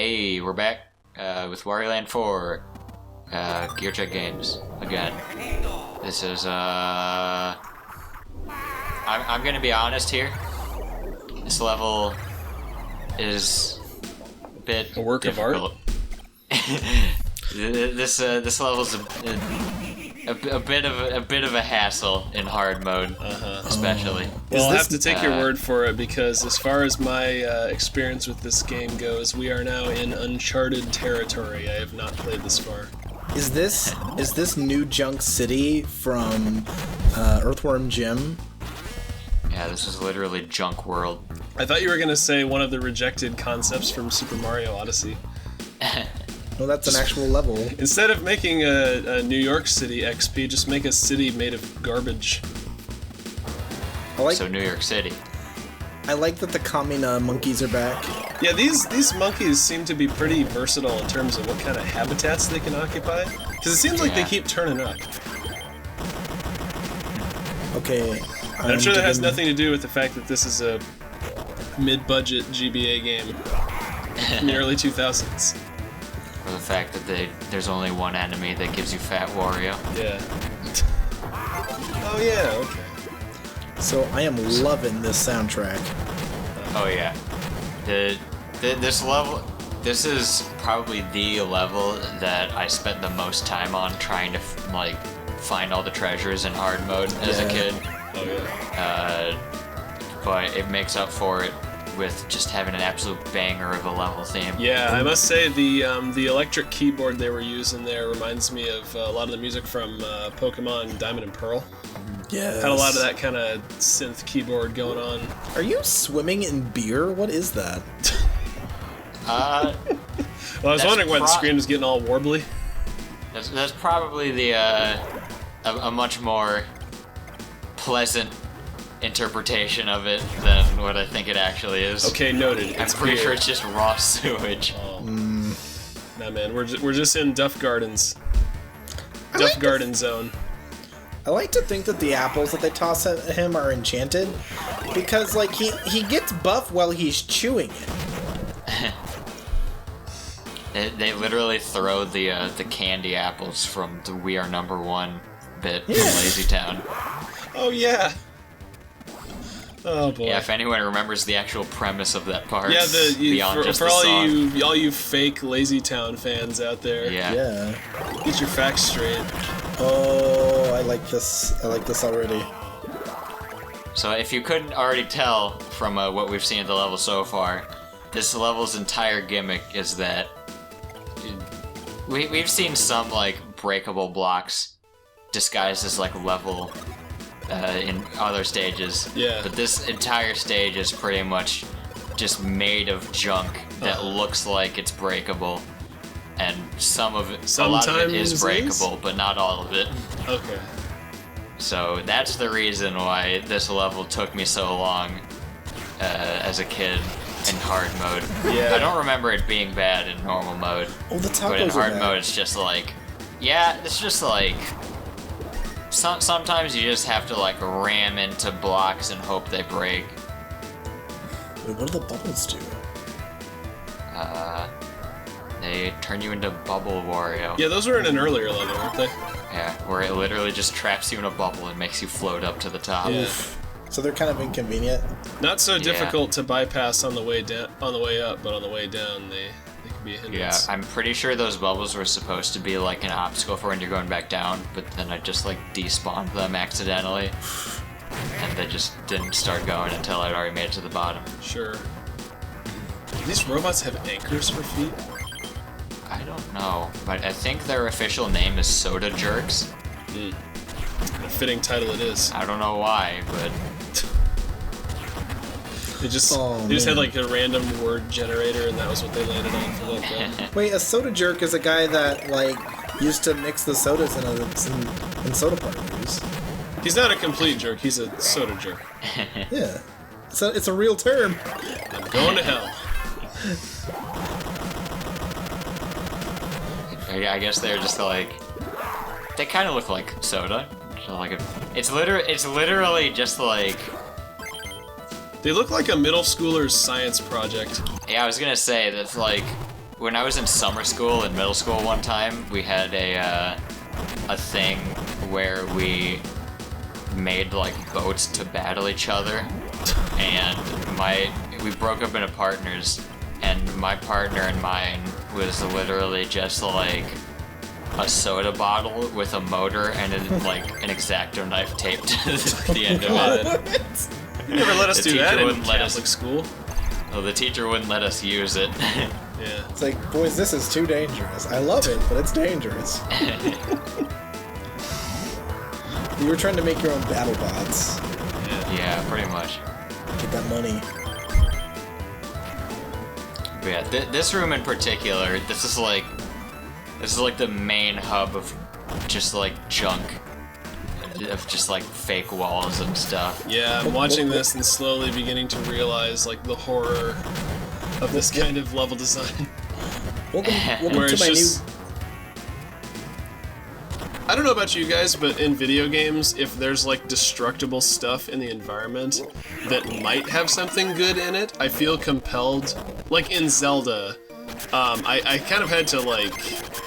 Hey, we're back with Wario Land 4. GearCheckGames again. This is I'm gonna be honest here. This level is a bit a work difficult. of art. This level's a bit of a hassle in hard mode, especially. Well, I'll have to take your word for it, because as far as my experience with this game goes, we are now in uncharted territory. I have not played this far. Is this New Junk City from Earthworm Jim? Yeah, this is literally Junk World. I thought you were gonna say one of the rejected concepts from Super Mario Odyssey. No, that's an actual level. Instead of making a New York City XP, just make a city made of garbage. So New York City. I like that the Kamina monkeys are back. Yeah, these monkeys seem to be pretty versatile in terms of what kind of habitats they can occupy. Because it seems like they keep turning up. Okay. I'm sure that has nothing to do with the fact that this is a mid-budget GBA game in the early 2000s. Or the fact that there's only one enemy that gives you Fat Wario. Yeah. Oh yeah, okay. So I am loving this soundtrack. Oh yeah. This level, this is probably the level that I spent the most time on trying to find all the treasures in hard mode as a kid. Oh yeah. But it makes up for it with just having an absolute banger of a level theme. Yeah, I must say the electric keyboard they were using there reminds me of a lot of the music from Pokemon Diamond and Pearl. Yeah. Had a lot of that kind of synth keyboard going on. Are you swimming in beer? What is that? Well, I was wondering why the screen was getting all warbly. That's probably a much more pleasant interpreration of it than what I think it actually is. Okay, noted. I'm pretty sure it's just raw sewage. Oh. Nah, man, we're just in Duff Gardens. Duff Garden Zone. I like to think that the apples that they toss at him are enchanted, because like he gets buff while he's chewing it. They literally throw the candy apples from the We Are Number One bit from Lazy Town. Oh yeah. Oh boy. Yeah, if anyone remembers the actual premise of that part. Yeah, for all song. you fake Lazy Town fans out there. Yeah. Get your facts straight. Oh, I like this. I like this already. So if you couldn't already tell from what we've seen at the level so far, this level's entire gimmick is that we've seen some breakable blocks disguised as level in other stages. Yeah. But this entire stage is pretty much just made of junk that looks like it's breakable. And a lot of it is breakable, but not all of it. Okay. So that's the reason why this level took me so long as a kid in hard mode. Yeah. I don't remember it being bad in normal mode. Oh, the tacos But in hard are bad. mode, it's just it's just sometimes you just have to ram into blocks and hope they break. Wait, what do the bubbles do? They turn you into Bubble Wario. Yeah, those were in an earlier level, weren't they? Yeah, where it literally just traps you in a bubble and makes you float up to the top. Yeah. So they're kind of inconvenient. Not so difficult to bypass on the way down, on the way up, but on the way down they can be a hindrance. Yeah, I'm pretty sure those bubbles were supposed to be an obstacle for when you're going back down, but then I just despawned them accidentally, and they just didn't start going until I'd already made it to the bottom. Sure. Do these robots have anchors for feet? I don't know, but I think their official name is Soda Jerks. A fitting title it is. I don't know why, but They just had a random word generator, and that was what they landed on for that. Wait, a soda jerk is a guy that used to mix the sodas in soda parties. He's not a complete jerk. He's a soda jerk. Yeah, so it's a real term. I'm going to hell. I guess they're just they kind of look like soda. So it's literally just They look like a middle schooler's science project. Yeah, I was gonna say that's when I was in summer school in middle school one time, we had a thing where we made like boats to battle each other, and we broke up into partners, and my partner and mine was literally just like a soda bottle with a motor and like an X-Acto knife taped to the end of it. You never let us do that in Catholic school. Well, the teacher wouldn't let us use it. Yeah. It's like, boys, this is too dangerous. I love it, but it's dangerous. You were trying to make your own battle bots. Yeah, pretty much. Get that money. But yeah, this room in particular, this is like the main hub of just like junk, of just like fake walls and stuff. Yeah, I'm watching this and slowly beginning to realize like the horror of this kind of level design. Welcome Where to it's my just... I don't know about you guys, but in video games, if there's like destructible stuff in the environment that might have something good in it, I feel compelled. Like in Zelda, I kind of had to like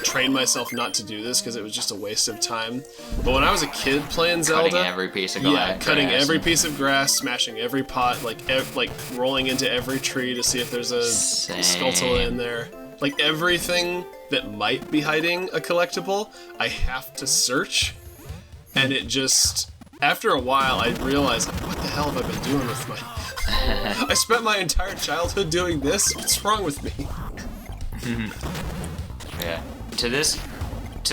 train myself not to do this because it was just a waste of time. But when I was a kid playing Zelda, cutting every piece of grass, cutting every piece of grass, smashing every pot, like rolling into every tree to see if there's a Skulltula in there. Like everything that might be hiding a collectible, I have to search, and it just, after a while, I realized, like, what the hell have I been doing with my... I spent my entire childhood doing this? What's wrong with me? Yeah. To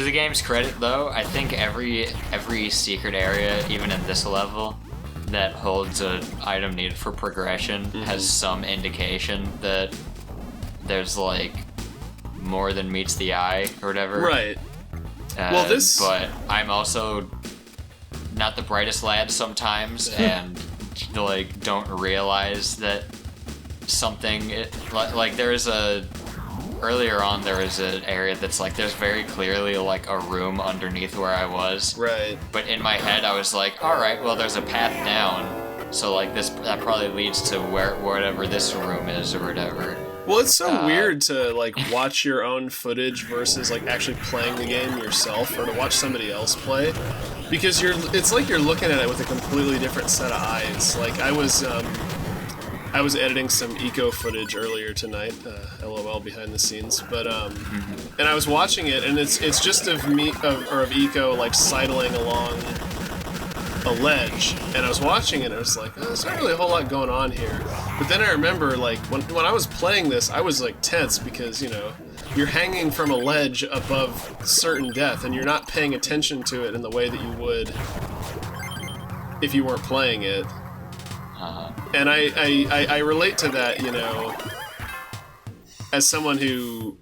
the game's credit, though, I think every secret area, even in this level, that holds an item needed for progression has some indication that there's, like, more than meets the eye, or whatever. Right. But I'm also not the brightest lad sometimes, and, like, don't realize that something... Like, there's a... Earlier on, there was an area that's like, there's very clearly like a room underneath where I was. Right. But in my head, I was like, all right, well, there's a path down, so like that probably leads to whatever this room is or whatever. Well, it's so weird to like watch your own footage versus like actually playing the game yourself, or to watch somebody else play, because it's like you're looking at it with a completely different set of eyes. Like I was editing some eco footage earlier tonight, LOL behind the scenes, but and I was watching it, and it's just of eco like sidling along a ledge, and I was watching it, and I was like, oh, there's not really a whole lot going on here. But then I remember, like, when I was playing this, I was like tense because, you know, you're hanging from a ledge above certain death, and you're not paying attention to it in the way that you would if you weren't playing it. And I relate to that, you know, as someone who,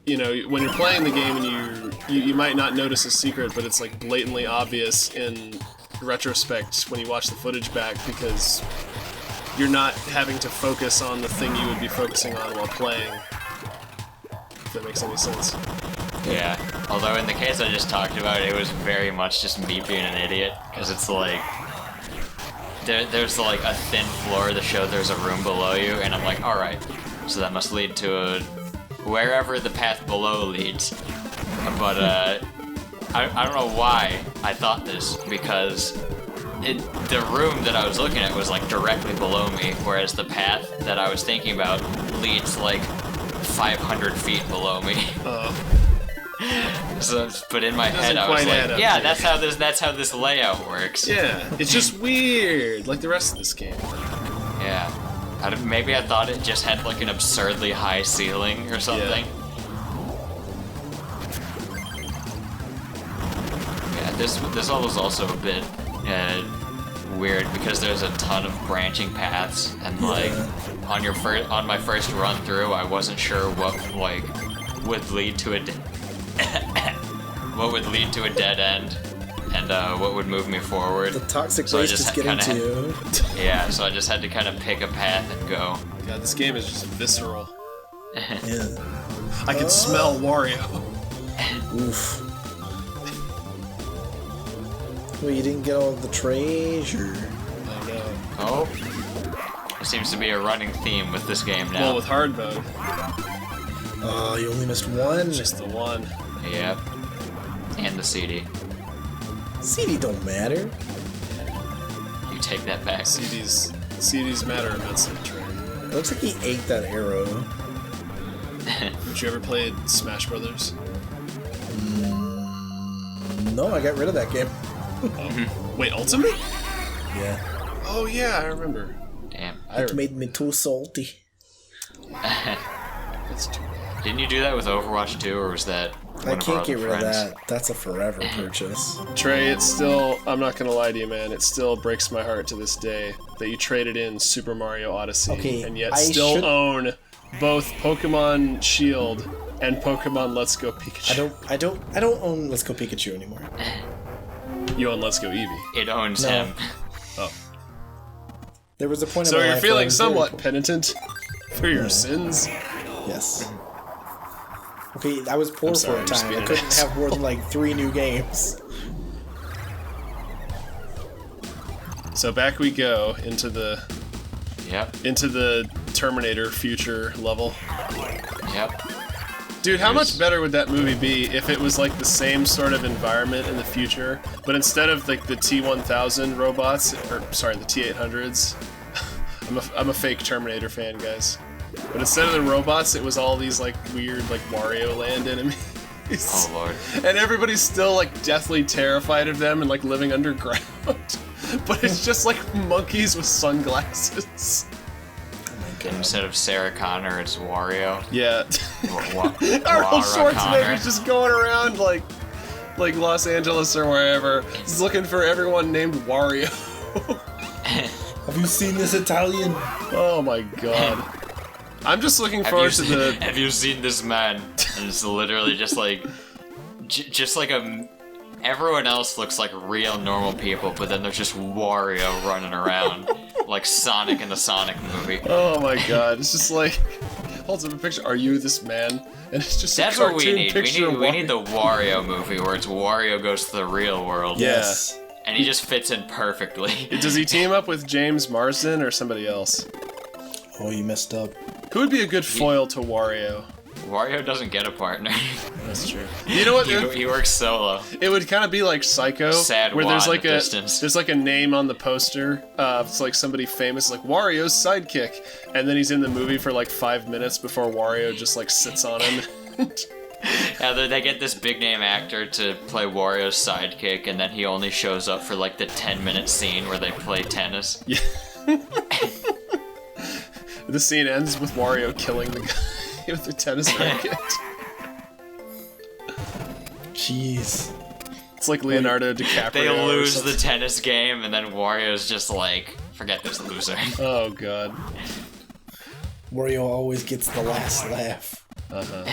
you know, when you're playing the game and you might not notice a secret, but it's like blatantly obvious in retrospect when you watch the footage back, because you're not having to focus on the thing you would be focusing on while playing. If that makes any sense. Yeah. Although in the case I just talked about, it was very much just me being an idiot, because it's like... There's like a thin floor to show there's a room below you, and I'm like, alright, so that must lead to wherever the path below leads. But I don't know why I thought this, because the room that I was looking at was like directly below me, whereas the path that I was thinking about leads like 500 feet below me. So, but in my head, I was like, "Yeah, that's how this layout works." Yeah, it's just weird, like the rest of this game. Yeah, maybe I thought it just had like an absurdly high ceiling or something. Yeah, this level's also a bit weird because there's a ton of branching paths, and like on my first run through, I wasn't sure what like would lead to a what would lead to a dead end, and what would move me forward. The toxic waste is getting to you. Yeah, so I just had to kind of pick a path and go. God, this game is just visceral. Yeah. I can smell Wario. Oof. Well, you didn't get all of the treasure. Oh no. Oh. There seems to be a running theme with this game now. Well, with hard mode. Oh, you only missed one. Just the one. Yep. And the CD. CD don't matter. You take that back. CDs matter immensely, Trey. It looks like he ate that arrow. Did you ever play Smash Brothers? No, I got rid of that game. Wait, Ultimate? Yeah. Oh yeah, I remember. Damn. It made me too salty. That's too bad. Didn't you do that with Overwatch 2, or was that I one of our can't get other rid of friends? that. That's a forever purchase. Trey, it's still, I'm not gonna lie to you, man, it still breaks my heart to this day that you traded in Super Mario Odyssey Okay, and yet I still should- own both Pokemon Shield and Pokemon Let's Go Pikachu. I don't own Let's Go Pikachu anymore. You own Let's Go Eevee. It owns No. him. Oh. There was a point So in my you're life feeling where I was somewhat very- penitent for your sins? Yes. Okay, I was poor I'm sorry, for a I'm just time. being I an couldn't asshole. have more than like 3 new games. So back we go into the Yep. Terminator future level. Yep. Dude, how much better would that movie be if it was like the same sort of environment in the future, but instead of like the T-1000 robots, or sorry, the T-800s, I'm a fake Terminator fan, guys. But instead of the robots, it was all these like weird like Wario Land enemies. Oh lord. And everybody's still like deathly terrified of them and like living underground. But it's just like monkeys with sunglasses. Instead of Sarah Connor, it's Wario. Yeah. Wa- Arnold Wara Connor. Schwarzenegger's just going around like Los Angeles or wherever, just looking for everyone named Wario. Have you seen this Italian? Oh my god. I'm just looking forward to the. Have you seen this man? And it's literally just like, just like everyone else looks like real normal people, but then there's just Wario running around like Sonic in the Sonic movie. Oh my god. It's just like holds up a picture. Are you this man? And it's just That's a what cartoon we need. picture of We need Wario. the Wario movie where it's Wario goes to the real world. Yeah. Yes. And he just fits in perfectly. Does he team up with James Marsden or somebody else? Oh, you messed up. Who would be a good foil to Wario? Wario doesn't get a partner. That's true. You know what? he works solo. It would kind of be like Psycho, Sad where there's wad like a distance. there's like a name on the poster. It's like somebody famous, like Wario's sidekick, and then he's in the movie for like 5 minutes before Wario just like sits on him. Yeah, they get this big name actor to play Wario's sidekick, and then he only shows up for like the 10-minute scene where they play tennis. Yeah. The scene ends with Wario killing the guy with the tennis racket. Jeez. It's like Leonardo DiCaprio. They or lose something. the tennis game, and then Wario's just like, forget this loser. Oh god. Wario always gets the last laugh. Uh-huh.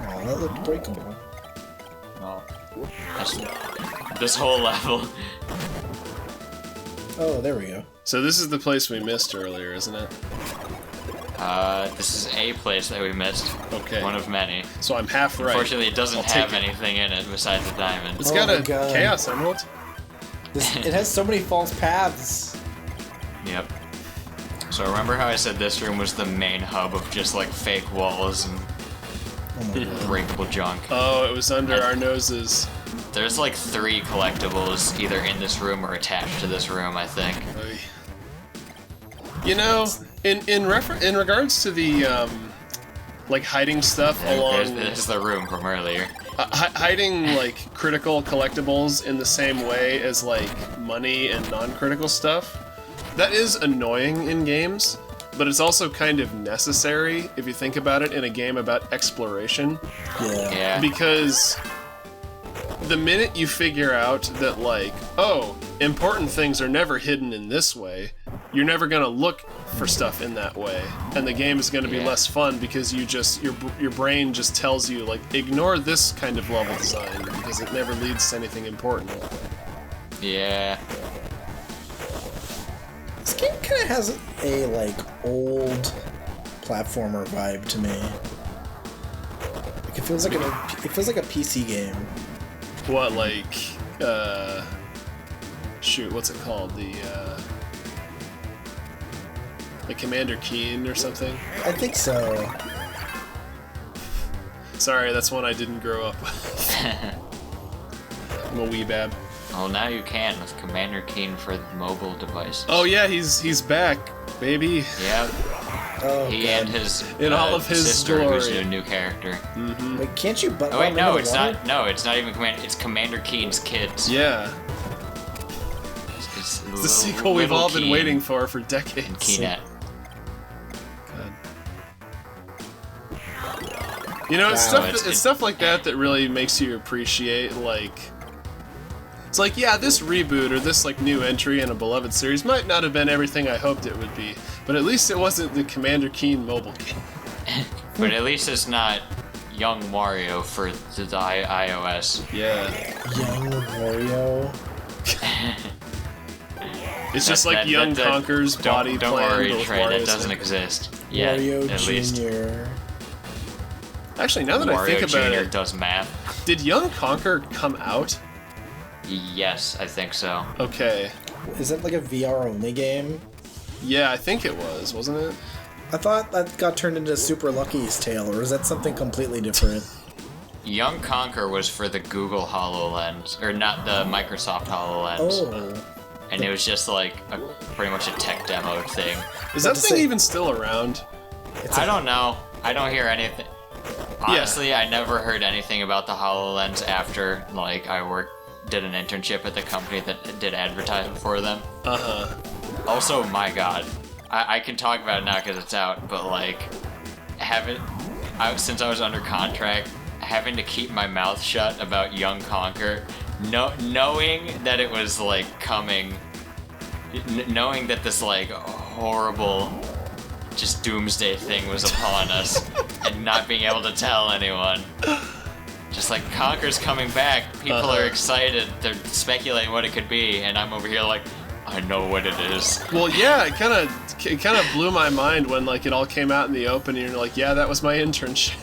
Oh, that looked breakable. Well, this whole level. Oh, there we go. So this is the place we missed earlier, isn't it? This is a place that we missed. Okay. One of many. So I'm half right. Unfortunately, it doesn't I'll have take it. anything in it besides the diamond. It's Oh got my a God. Chaos Emerald. It has so many false paths. Yep. So remember how I said this room was the main hub of just like fake walls and breakable junk? Oh, it was under our noses. There's like 3 collectibles either in this room or attached to this room, I think. Oy. You know, in regards to the like hiding stuff along, There's the room from earlier. hiding like critical collectibles in the same way as like money and non-critical stuff. That is annoying in games, but it's also kind of necessary if you think about it in a game about exploration. Yeah. Yeah. Because the minute you figure out that, like, oh, important things are never hidden in this way, you're never gonna look for stuff in that way, and the game is gonna be Yeah. less fun because you just your brain just tells you like ignore this kind of level design because it never leads to anything important. Yeah. This game kind of has a like old platformer vibe to me. Like it feels like a PC game. What, like, shoot, what's it called? Like Commander Keen or something? I think so. Sorry, that's one I didn't grow up with. I'm a weebab. Well, now you can with Commander Keen for the mobile devices. Oh yeah, he's back, baby. Yep. Oh, He God. and his In all of his sister, glory. who's a new character. Wait, can't you butt Oh wait, bomb no, into it's the water? not. No, it's not even Commander. It's Commander Keen's kids. Yeah. It's It's the sequel we've all been waiting for decades. Keenet. You know, it's Wow. it's stuff like that that really makes you appreciate, like... It's like, yeah, this reboot or this, like, new entry in a beloved series might not have been everything I hoped it would be, but at least it wasn't the Commander Keen mobile game. But at least it's not young Wario for the iOS. Yeah. Young Wario. It's just like Young Conker's body Don't plan worry, with Trey, Wario's that doesn't head. exist. Yet, Wario at least. Jr. Actually, now that Wario I think about Jr. it, does math. did Young Conker come out? Yes, I think so. Okay. Is that like a VR only game? Yeah, I think it was, wasn't it? I thought that got turned into Super Lucky's Tale, or is that something completely different? Young Conker was for the Google HoloLens, or not the Microsoft HoloLens. Oh. And it was just like pretty much a tech demo thing. Is that to thing say- even still around? I don't know. I don't hear anything. Honestly, I never heard anything about the HoloLens after like I did an internship at the company that did advertising for them. Uh-huh. Also, my God, I can talk about it now because it's out, but like, since I was under contract, having to keep my mouth shut about Young Conker, knowing that it was like coming, knowing that this like horrible, just doomsday thing was upon us, and not being able to tell anyone. Just like, Conker's coming back, people are excited, they're speculating what it could be, and I'm over here like, I know what it is. Well, yeah, it kind of blew my mind when like it all came out in the open, and you're like, yeah, that was my internship.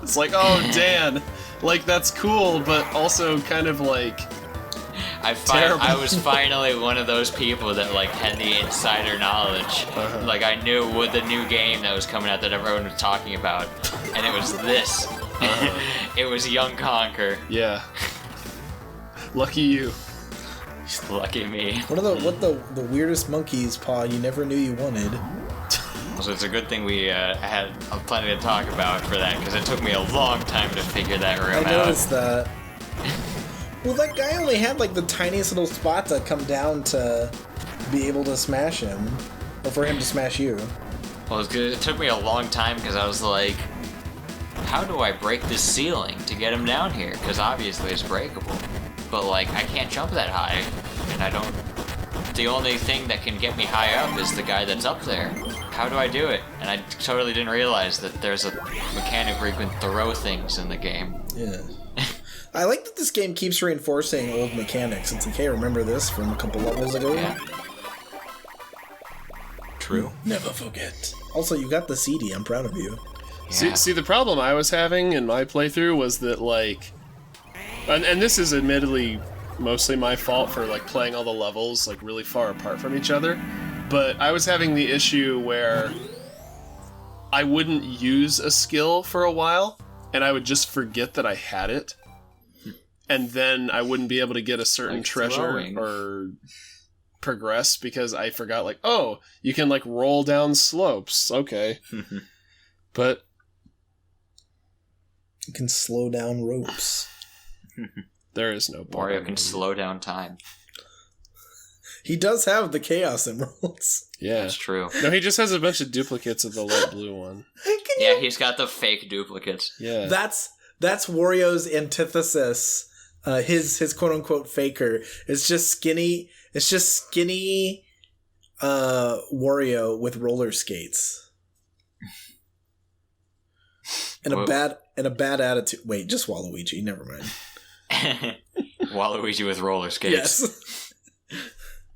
It's like, oh, Dan, like that's cool, but also kind of like terrible. I was finally one of those people that like had the insider knowledge. Like I knew what the new game that was coming out that everyone was talking about, and it was this. It was Young Conker. Yeah. Lucky you. Lucky me. What the weirdest monkey's paw you never knew you wanted? So it's a good thing we had plenty to talk about for that, because it took me a long time to figure that room I out. noticed that. Well, that guy only had like the tiniest little spot to come down to be able to smash him, or for him to smash you. Well, it took me a long time because I was like, how do I break this ceiling to get him down here? Because obviously it's breakable. But like, I can't jump that high, and I don't... The only thing that can get me high up is the guy that's up there. How do I do it? And I totally didn't realize that there's a mechanic where you can throw things in the game. Yeah. I like that this game keeps reinforcing old mechanics. It's like, hey, remember this from a couple levels ago? Yeah. True. Never forget. Also, you got the CD. I'm proud of you. Yeah. See, the problem I was having in my playthrough was that, like... And this is admittedly mostly my fault for, like, playing all the levels, like, really far apart from each other. But I was having the issue where I wouldn't use a skill for a while, and I would just forget that I had it. And then I wouldn't be able to get a certain Like treasure throwing. or progress because I forgot, like, oh, you can, like, roll down slopes. Okay. But... You can slow down ropes. there is no point. Wario can slow down time. He does have the Chaos Emeralds. Yeah. That's true. No, he just has a bunch of duplicates of the light blue one. Yeah, he's got the fake duplicates. Yeah. That's Wario's antithesis. His quote unquote faker. It's just skinny Wario with roller skates. And a bad attitude. Wait, just Waluigi, never mind. Waluigi with roller skates. Yes.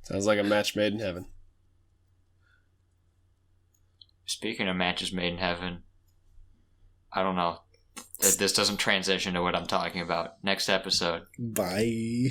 Sounds like a match made in heaven. Speaking of matches made in heaven, I don't know. This doesn't transition to what I'm talking about. Next episode. Bye.